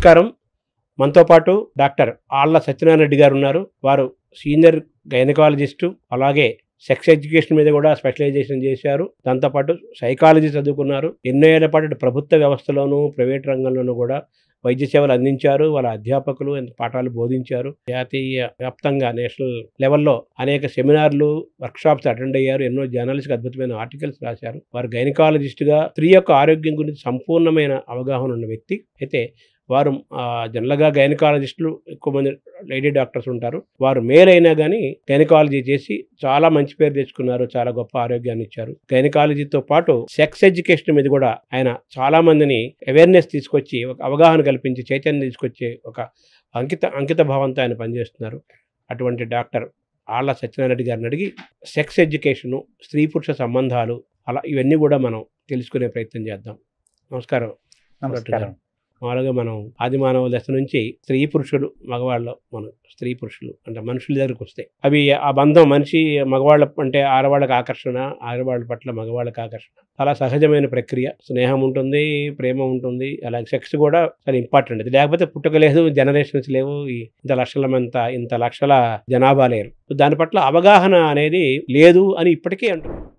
నమస్కారం. మనతో పాటు డాక్టర్ ఆళ్ల సత్యనారాయణ రెడ్డి గారు ఉన్నారు. వారు సీనియర్ గైనకాలజిస్టు, అలాగే సెక్స్ ఎడ్యుకేషన్ మీద కూడా స్పెషలైజేషన్ చేశారు. దాంతోపాటు సైకాలజీ చదువుకున్నారు. ఎన్నో ఏళ్ల పాటు ప్రభుత్వ వ్యవస్థలోనూ ప్రైవేట్ రంగంలోనూ కూడా వైద్య సేవలు అందించారు. వాళ్ళ అధ్యాపకులు పాఠాలు బోధించారు. జాతీయ వ్యాప్తంగా నేషనల్ లెవెల్లో అనేక సెమినార్లు, వర్క్షాప్స్ అటెండ్ అయ్యారు. ఎన్నో జర్నల్స్కి అద్భుతమైన ఆర్టికల్స్ రాశారు. వారు గైనకాలజిస్టుగా స్త్రీ యొక్క ఆరోగ్యం గురించి సంపూర్ణమైన అవగాహన ఉన్న వ్యక్తి. అయితే వారు జనరల్గా గైనకాలజిస్టులు ఎక్కువ మంది లేడీ డాక్టర్స్ ఉంటారు. వారు మేల్ అయినా కానీ గైనకాలజీ చేసి చాలా మంచి పేరు తెచ్చుకున్నారు. చాలా గొప్ప ఆరోగ్యాన్ని ఇచ్చారు. గైనకాలజీతో పాటు సెక్స్ ఎడ్యుకేషన్ మీద కూడా ఆయన చాలా మందిని అవేర్నెస్ తీసుకొచ్చి, ఒక అవగాహన కల్పించి, చైతన్యం తీసుకొచ్చి ఒక అంకిత భావంతో ఆయన పనిచేస్తున్నారు. అటువంటి డాక్టర్ ఆళ్ల సత్యనారాయణ రెడ్డి గారిని అడిగి సెక్స్ ఎడ్యుకేషను, స్త్రీ పురుష సంబంధాలు, అలా ఇవన్నీ కూడా మనం తెలుసుకునే ప్రయత్నం చేద్దాం. నమస్కారం. నమస్కారం. మామూలుగా మనం ఆది మానవ దశ నుంచి స్త్రీ పురుషులు, మగవాళ్ళు, మనం స్త్రీ పురుషులు అంటే మనుషుల దగ్గరికి వస్తాయి. అవి ఆ బంధం మనిషి మగవాళ్ళ అంటే ఆడవాళ్ళకి ఆకర్షణ, ఆడవాళ్ళ పట్ల మగవాళ్ళకి ఆకర్షణ చాలా సహజమైన ప్రక్రియ. స్నేహం ఉంటుంది, ప్రేమ ఉంటుంది, అలాగే సెక్స్ కూడా చాలా ఇంపార్టెంట్. అది లేకపోతే పుట్టుక లేదు, జనరేషన్స్ లేవు, ఇంత లక్షల జనాభా లేరు. దాని పట్ల అవగాహన అనేది లేదు అని ఇప్పటికే అంటున్నారు.